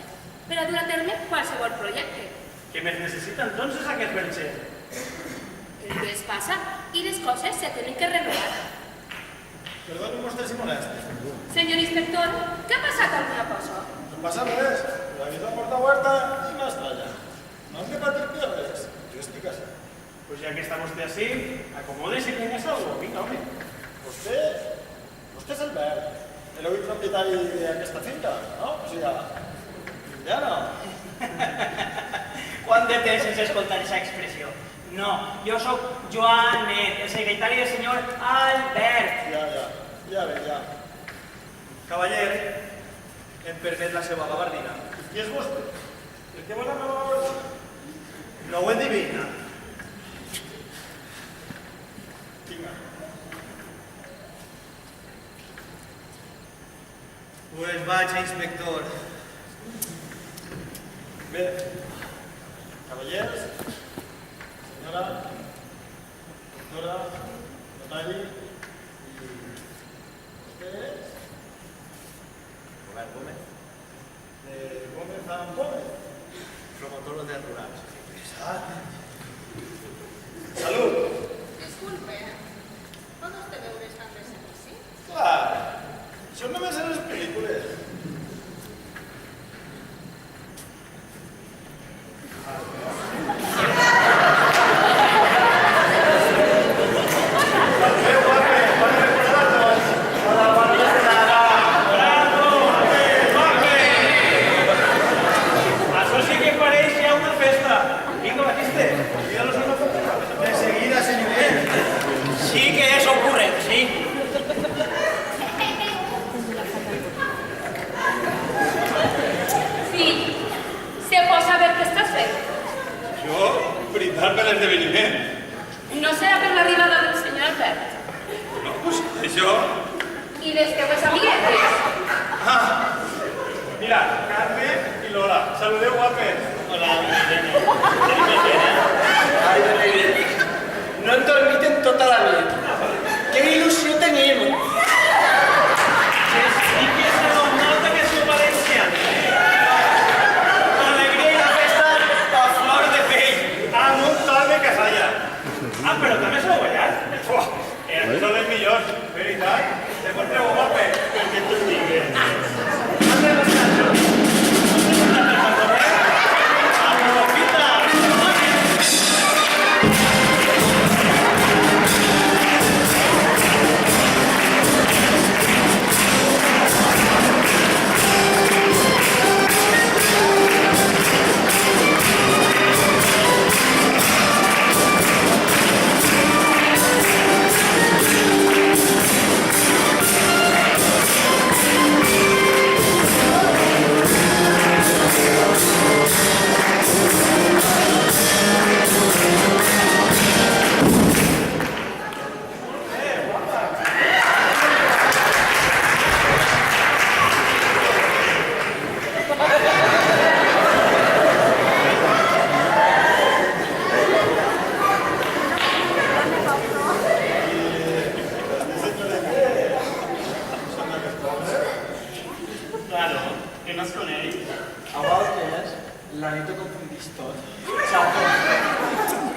Speaker 3: per a dur a terme qualsevol projecte.
Speaker 6: Què més necessita entonces aquest verger?
Speaker 3: El temps passa i les coses se tenen que renovar.
Speaker 10: Perdoni vostè si molesta.
Speaker 3: Senyor inspector, què ha passat alguna cosa?
Speaker 10: No pasa res. La vida porta huerta y me estranya. No hem de patir pierdes. Yo estic así.
Speaker 6: Pues ya que está usted así, acomódese y tengas algo. Venga, hombre.
Speaker 10: Vostè és Albert, l'heroi propietari d'aquesta finca, no? O sigui, ja no.
Speaker 7: Quant de temps sense escoltar aquesta expressió? No, jo sóc Joanet, el secretari del senyor Albert.
Speaker 10: Ja.
Speaker 2: Cavaller, em permet la seva gabardina.
Speaker 10: Qui és vostè? El que vol la meva gabardina?
Speaker 2: No ho endevina.
Speaker 10: Vinga.
Speaker 2: Pues vaig, inspector.
Speaker 10: Bé, cavallers, senyora, doctora, notari, i vostès,
Speaker 4: Robert Gómez,
Speaker 10: de Gómez a Gómez.
Speaker 4: promotor de rurals.
Speaker 10: Salut!
Speaker 3: És un I les teves amiguetes?
Speaker 6: Mira, Carmen i Lola. Saludeu, guapes.
Speaker 7: Hola, Irene. Ai, Irene. No hem dormit en tota la nit. Que il·lusió tenim.
Speaker 6: I que se nos nota que sou valencians.
Speaker 7: L'alegria i la festa a flor de pell.
Speaker 6: Amb un tal de casalla. Ah, però també sou ballat? Uah, són els millors, veritat. Te porteu guapes, perquè tu digues.
Speaker 7: Claro, que no es coneix.
Speaker 10: A vegades, la nit ho confundís tot.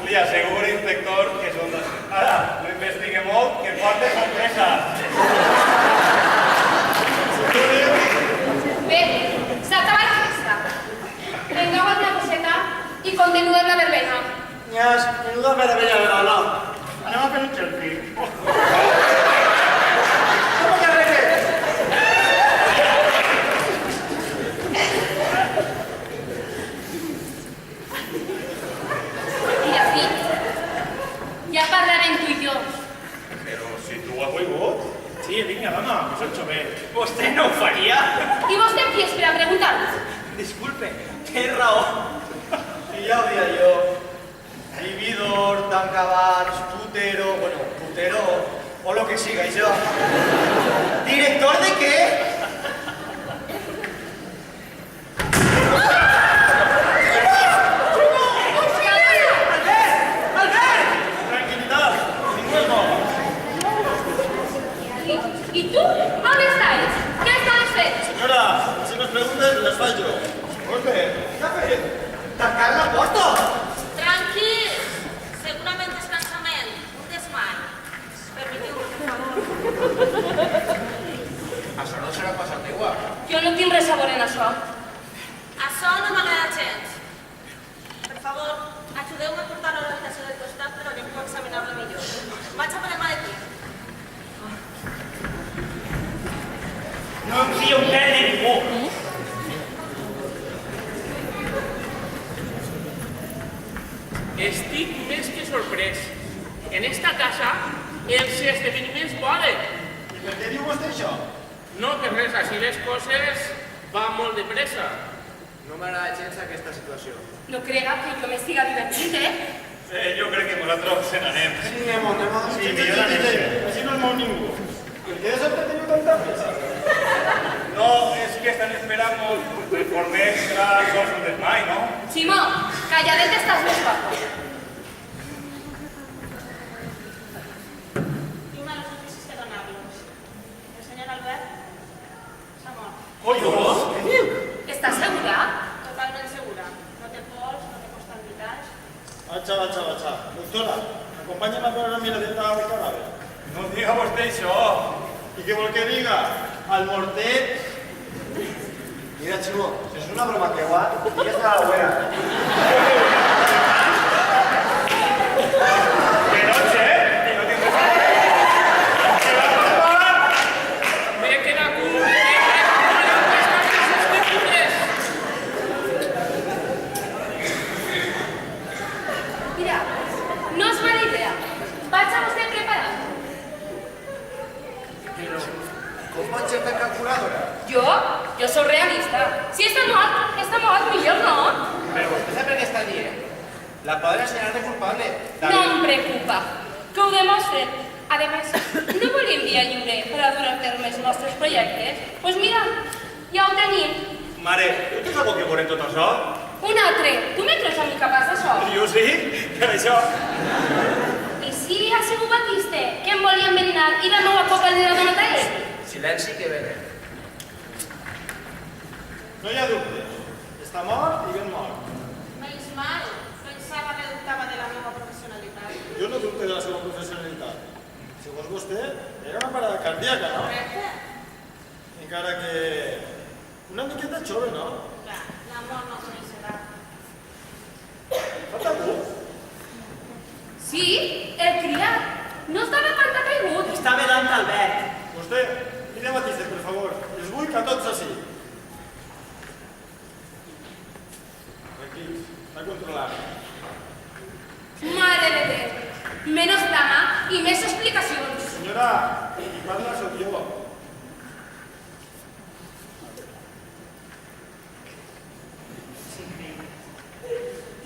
Speaker 6: Li asseguro, inspector, que són dos. Ara, no investigue molt, que porta sorpresa.
Speaker 3: Bé, s'acaba la festa. Prengueu una coseta i continuem la verbena.
Speaker 7: Nyas, menuda meravella de la no. Anem a fer un selfie. Com que arregle?
Speaker 3: I aquí, ja parlarem tu i jo.
Speaker 6: Però si tu ho has volgut. Sí, vinga, dona, que soc xover.
Speaker 7: Vostè no ho faria?
Speaker 3: I vostè qui és per a preguntar-nos?
Speaker 7: Disculpe, té raó.
Speaker 2: I ja ho dia jo. Vividor, tancabans, putero, bueno, putero, o lo que siga això. ¿Director de qué?
Speaker 6: Tranquilitat, ningú és bo.
Speaker 3: I tu? On estàs? Què estaves fent?
Speaker 10: Senyora, si nos preguntes, les faig jo.
Speaker 2: Escolta, què ha fet? Tancar la porta?
Speaker 9: Tranquils, segurament és cansament, un desmai. Permetiu-me, per favor.
Speaker 4: Això no serà cosa teua.
Speaker 3: Jo no tinc res a veure en això.
Speaker 9: Això no m'agrada gens. Per favor, ajudeu-me a portar-ho a l'habitació del costat, però jo puc examinar-lo millor. Vaig a per el maletí.
Speaker 7: No em fio un pèl de ningú.
Speaker 11: Estic més que sorprès. En esta casa els esdeveniments volen.
Speaker 10: I per què diu vostè això?
Speaker 11: No, per res, així les coses van molt de pressa.
Speaker 4: No m'agrada gens aquesta situació.
Speaker 3: No crega que jo m'estiga divertint, eh?
Speaker 6: Jo crec que nosaltres se n'anem.
Speaker 10: Sí, anem.
Speaker 6: Sí, millor anem.
Speaker 10: Així no es mou ningú. Per què de sobte teniu tanta pressa?
Speaker 6: No, és que estan esperant molt. Recordem que era sols un desmai, no?
Speaker 3: Simó, calladet estàs més guapo.
Speaker 9: Tinc males notícies que donar-los. El senyor Albert s'ha mort.
Speaker 3: Estàs segura?
Speaker 9: Totalment segura. No té pols, no té constantitats.
Speaker 10: Vaja. Doctora, acompanya'm a veure una miradeta al cadàver.
Speaker 6: No diga vostè això.
Speaker 10: I què vol que diga? Al mortet...
Speaker 2: Mira, Ximo, si és una broma que va, i ja està la buena.
Speaker 6: Que no, xef, que no tindràs a veure. Que la broma...
Speaker 11: Ve que la culpa és
Speaker 3: Mira, no és mala idea. Vaig a vostè preparant.
Speaker 4: Com pot ser tan calculadora?
Speaker 3: Jo sóc realista. Si està mort, millor no.
Speaker 4: Però vostè sap per què està dient. La poden assenyalar de culpable.
Speaker 3: No em preocupa. Que ho demostren. A més, no volíem via lliure per a dur a terme els nostres projectes? Doncs mira, ja ho tenim.
Speaker 5: Mare, tu tens alguna cosa que veure en tot això?
Speaker 3: Un altre. Tu me creus a mi capaç d'això?
Speaker 5: Jo sí, per això.
Speaker 3: I si ha sigut Batiste, que em volia enverinar i la meva copa li ha donat a ell?
Speaker 7: Silenci que vene.
Speaker 10: No hi ha dubte. Està mort i ben mort.
Speaker 9: Menys mal, pensava que dubtava de la meva professionalitat.
Speaker 10: Jo no dubte de la seva professionalitat. Segons vostè, era una parada cardíaca, no?
Speaker 9: Correcte?
Speaker 10: Encara que... una miqueta jove, no?
Speaker 9: Clar, l'amor no coneixerà.
Speaker 10: Falta algú?
Speaker 3: Sí, el criat. No estava quan t'ha caigut.
Speaker 7: Està velant Albert.
Speaker 10: Vostè, mira Batiste, per favor. Els vull que tots així. Tranquils, està controlat.
Speaker 3: Mare de Déu. Menos drama i més explicacions.
Speaker 10: Senyora, qui parla sóc jo.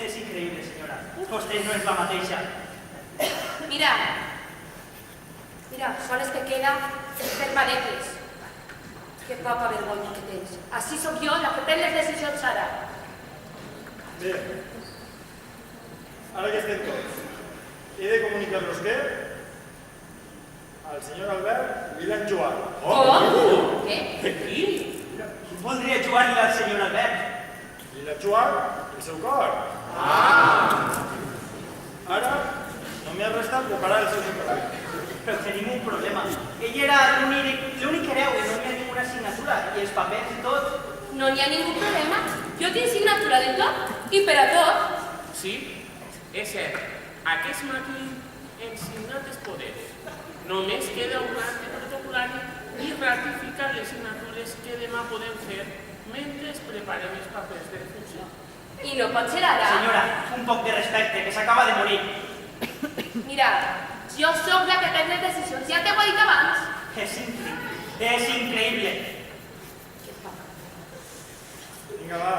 Speaker 7: És increïble, senyora. Vostè no és la mateixa.
Speaker 3: Mira, sols te queda fer paretes. Que poca vergonya que tens. Així sóc jo la que pren les decisions ara.
Speaker 10: Bé, ara que estem tots, he de comunicar-los que al senyor Albert li l'han jugat.
Speaker 3: Com? Què?
Speaker 7: Qui? Qui voldria jugar-li al senyor Albert?
Speaker 10: Li l'ha jugat el seu cor. Ara no m'ha restat preparar el seu secret.
Speaker 7: Però tenim un problema. Ell era l'únic hereu i no hi ha ninguna assignatura. I els papers i tot.
Speaker 3: No n'hi ha ningú problema. Jo tinc signatura de tot i per a tot.
Speaker 11: Sí, és cert. Aquest matí hem signat els poders. Només queda un acte protocol·lari i ratificar les signatures que demà podem fer mentre preparem els papers de funció.
Speaker 3: I no pot ser ara.
Speaker 7: Senyora, un poc de respecte, que s'acaba de morir.
Speaker 3: Mira, jo sóc la que pren les decisions. Ja t'ho he dit abans.
Speaker 7: És increïble. És increïble.
Speaker 10: Vinga, va.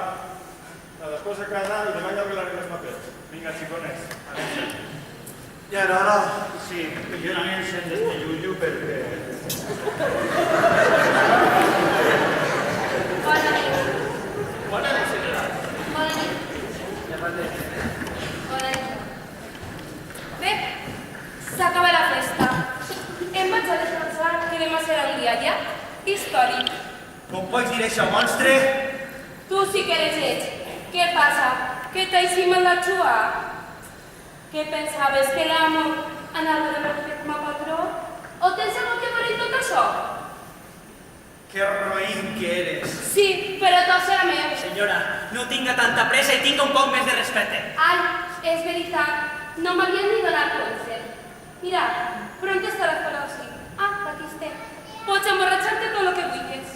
Speaker 10: A després a casa i demà ja arreglarem els papers.
Speaker 5: Vinga, xicones, anem.
Speaker 10: Ja era hora.
Speaker 6: Sí, jo no m'encén d'este llullo perquè...
Speaker 3: Bona nit.
Speaker 11: Bona nit, senyora.
Speaker 3: Bona nit. Bona nit. Bé, s'acaba la festa. Em vaig a descansar, que demà serà un dia ja històric.
Speaker 2: Com pots dir això, monstre?
Speaker 3: Tu sí que eres lleig. Què passa? Que t'haixim en la xua? Què pensaves, que l'amo anava de vostè com a patró? O tens algo que veure en tot això?
Speaker 2: Que roïn que eres.
Speaker 3: Sí, però tot serà meu.
Speaker 7: Senyora, no tinga tanta pressa i tinga un poc més de respecte.
Speaker 3: Ai, és veritat. No m'havien ni donat compte. Mira, pronto estaràs per així. Ah, aquí estem. Pots emborratxar-te tot el que vulguis.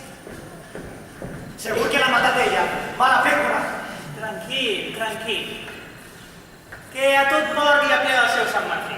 Speaker 7: Segur que l'ha matat ella. Mala pècora. Tranquil, tranquil. Que a tot mort li aplega el seu Sant Martí.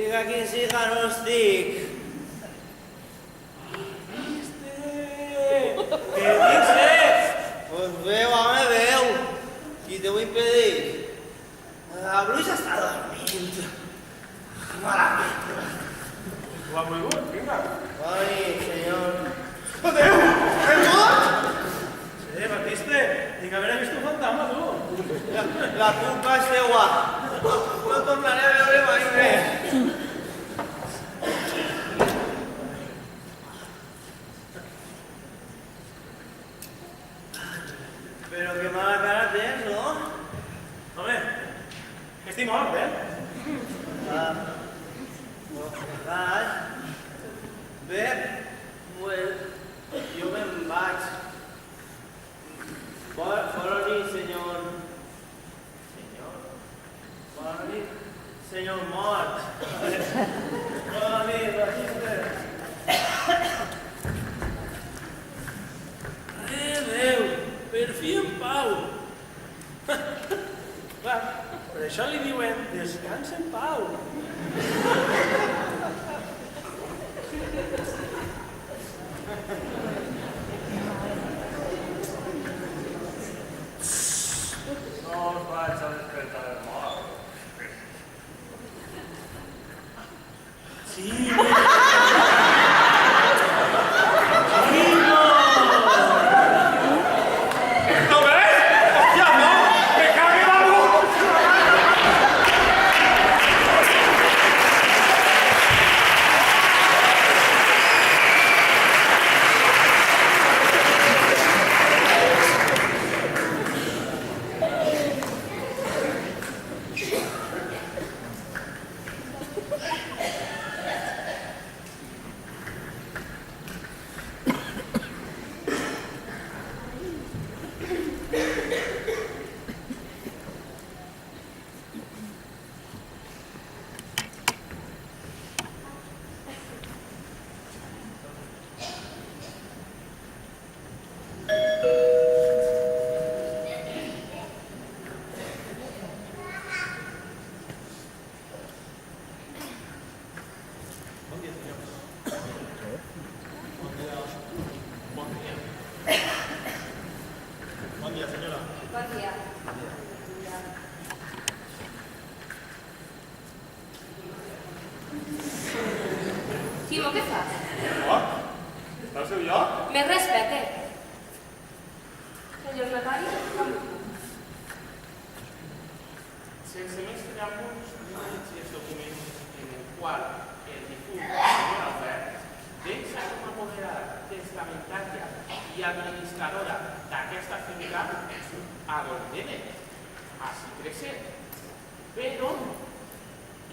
Speaker 2: Siga quien siga, no estic.
Speaker 6: Què dices?
Speaker 2: Pues veu, home, veu. Qui te ho impedeix? La bruixa està dormint. Malament.
Speaker 6: Ho ha volgut, vinga.
Speaker 2: Bona nit, senyor. Adéu! Hem mort?
Speaker 6: Sí, Batiste, tinc haver vist un fantasma, tu.
Speaker 2: La culpa és teua. No tornaré a veure mai més. Però que mala cara tens, no?
Speaker 6: Home, que estic mort,
Speaker 2: Vas? Bé, pues, jo me'n vaig. Bona nit, senyor. Bona nit, senyor mort. Bona nit, Batiste.
Speaker 6: Déu, per fi en pau. Clar, per això li diuen descans en pau.
Speaker 5: No us vaig a despertar el mort.
Speaker 6: Sí,
Speaker 5: ¿No ves? ¡Hostia, no! ¡Me cague la luz!
Speaker 10: Bon dia, senyora.
Speaker 3: Bon dia. Timo, què fas?
Speaker 5: Està al seu lloc?
Speaker 3: Més respecte. Senyor notari, com...
Speaker 11: Sense més preàmbuls, no llegeix document en el qual el difunt senyor Albert deixa com a apoderada testamentària i administradora d'aquesta finca a l'ordene, així creixent. Però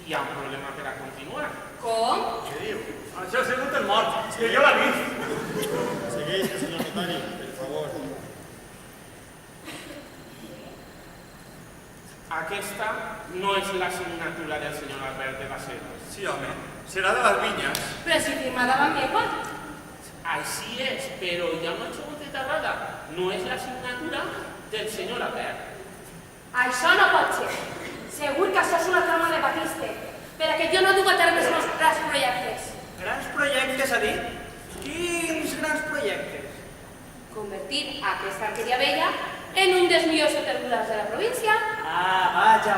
Speaker 11: hi ha un problema per a continuar.
Speaker 3: Com?
Speaker 10: Què diu?
Speaker 5: Això ha sigut el mort, és que jo l'he vist.
Speaker 10: Segueix, senyor notari, per favor.
Speaker 11: Aquesta no és la signatura del senyor Albert de Bassera.
Speaker 5: Sí, home, serà de les vinyes.
Speaker 3: Però si firmada amb mi igual.
Speaker 11: Així és, però hi ha una xogoteta errada. No és la signatura del senyor Albert.
Speaker 3: Això no pot ser. Segur que això és una trama de Batiste, per a que jo no duc a terme els meus grans projectes.
Speaker 7: Grans projectes, ha dit? Quins grans projectes?
Speaker 3: Convertir aquesta arqueria vella en un dels millors hotels rurals de la província.
Speaker 7: Ah, vaja.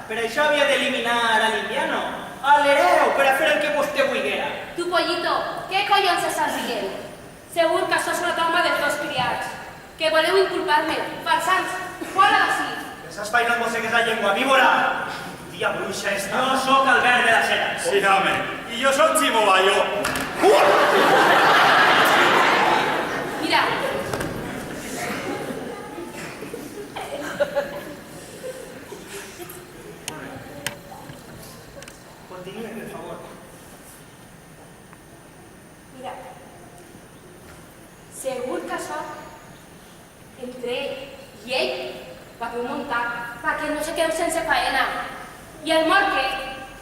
Speaker 7: Per això havia d'eliminar a l'Indiano, a l'hereu, per a fer el que vostè vulguera.
Speaker 3: Tu, pollito, què collons estàs dient? Segur que això és una trama dels dos criats, que voleu inculpar-me. Farsants, fora d'ací.
Speaker 7: Estàs bailant vos que és la llengua víbora. Tia bruixa esta. Jo sóc Albert de les Heras.
Speaker 5: Sí, home, i jo soc Ximo Bayo.
Speaker 3: Mira.
Speaker 7: Continue, per favor.
Speaker 3: Mira. Segur que això, entre ell i ell, va fer un muntat perquè no se quedeu sense faena. I el mort que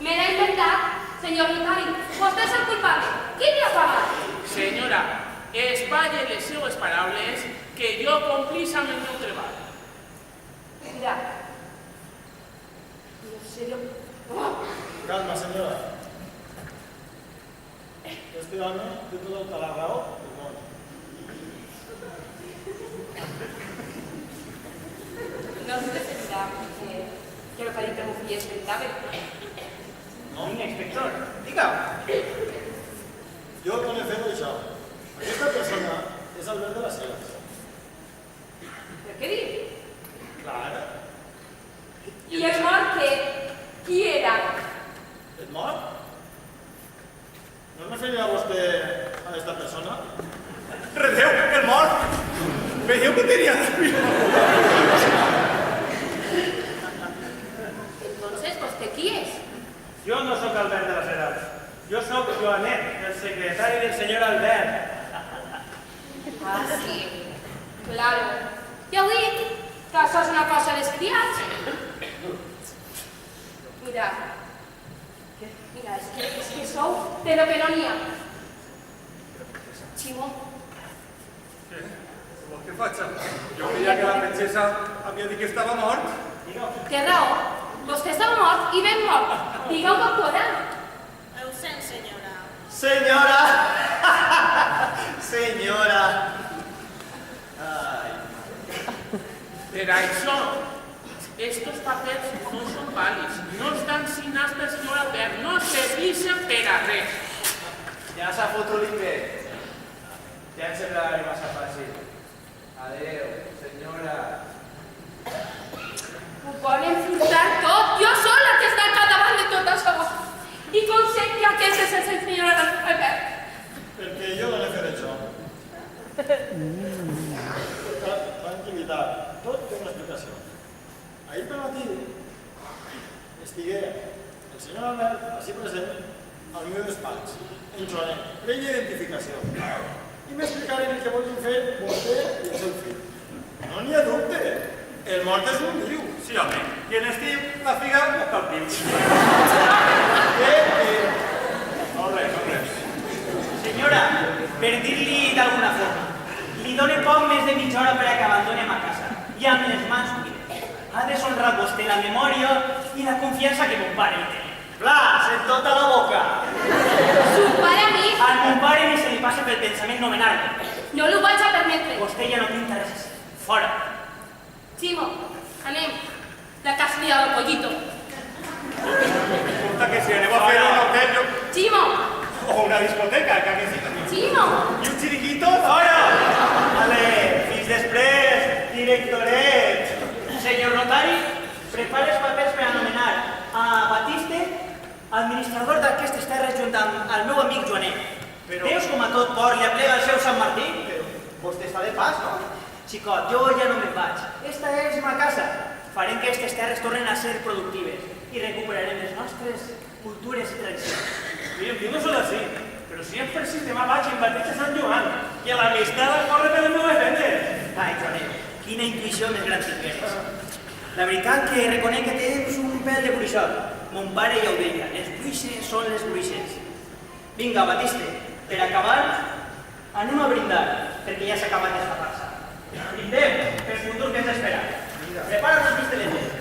Speaker 3: me l'ha inventat, senyor notari, vostè és el culpable. Qui li ha pagat?
Speaker 11: Senyora, espatle les seues paraules que jo complís amb el meu treball.
Speaker 3: Mira. En serio. Oh.
Speaker 10: Calma, senyor senyora. Este home té tota la raó del món.
Speaker 3: No es de pensar que lo que ha dit el meu fill és veritat.
Speaker 7: No, inspector, digue-ho.
Speaker 10: Jo no he fet això. Aquesta persona és Albert de les Heras.
Speaker 3: Per què dic?
Speaker 10: Clar.
Speaker 3: I el mort què? Qui era?
Speaker 10: El mort? No es referia vostè a esta persona?
Speaker 2: Redeu, el mort! Veieu que tenia
Speaker 3: Entonces, ¿vostè qui és?
Speaker 6: Jo no sóc Albert de les Heras. Jo sóc Joanet, el secretari del senyor Albert.
Speaker 3: Ah, sí. Claro. Ja ho dic, que això és una cosa dels criats. Mira, és que sou de lo que no n'hi ha. Ximo,
Speaker 5: Què faig? Jo creia que la princesa havia dit que estava mort.
Speaker 3: té raó. Vostè estava mort i ben mort. Digueu, doctora.
Speaker 9: Ho sent, senyora.
Speaker 2: Senyora! Senyora! Ai.
Speaker 11: Per això, estos papers no són vàlids, no estan signats pel senyor Albert, no serveixen per a res.
Speaker 4: Ja s'ha fotut l'invent. Ja em sembla massa fàcil. Adéu, senyora.
Speaker 3: Ho volen furtar tot. Jo soc la que està al capdavant de tot això. I com sé que aquest és el senyor Albert?
Speaker 10: Perquè jo no he fet això. Tranquil·litat, tot té una explicació. Ahir per matí estigué el senyor Albert, així present, al meu despatx, en Joanet, prèvia identificació. I m'explicarem el que volen fer vostè i el seu fill. No n'hi ha dubte, el mort és un viu.
Speaker 5: Sí, home. I en estiu, la figa no cal pins.
Speaker 10: No res.
Speaker 7: Senyora, per dir-li d'alguna forma, li dóna poc més de mitja hora per a que abandonem a casa. I amb les mans buides. Ha deshonrat vostè la memòria i la confiança que mon pare li té.
Speaker 2: Blas, en tota la boca!
Speaker 3: Su pare a mi
Speaker 7: Al mon pare ni se li passa pel pensament nomenar-lo.
Speaker 3: no l'ho vaig a permetre.
Speaker 7: Vostè ja no pinta res. Fora.
Speaker 3: Ximo, anem. La que has liado el pollito.
Speaker 5: Compte que si aneu a fer un hotel
Speaker 3: Ximo,
Speaker 5: o una discoteca, que sí.
Speaker 3: Ximo.
Speaker 5: I un xiriquito, fora!
Speaker 7: Ale, fins després, directoret. Senyor notari, prepara els papers per anomenar a Batiste administrador d'aquestes terres junt amb el meu amic Joanet. Veus com a tot cor li aplega el seu Sant Martí?
Speaker 2: Vostè està de pas, no?
Speaker 7: Xicot, jo ja no me'n vaig. Esta és ma casa. Farem que aquestes terres tornen a ser productives i recuperarem les nostres cultures i tradicions.
Speaker 6: Miren, jo no soc així, però si és per si demà vaig en Batista Sant Joan i a l'amistat corre per les meves vendes.
Speaker 7: Ai, Joanet, quina intuïció més gran tingueres. La veritat que reconec que tens un pèl de bruixot. Mon pare ja ho deia, les bruixes són les bruixes. Vinga, Batiste, per acabar, anem a brindar, perquè ja s'ha acabat esta farsa. Brindem pel futur que ens espera. Prepara les pisteletes.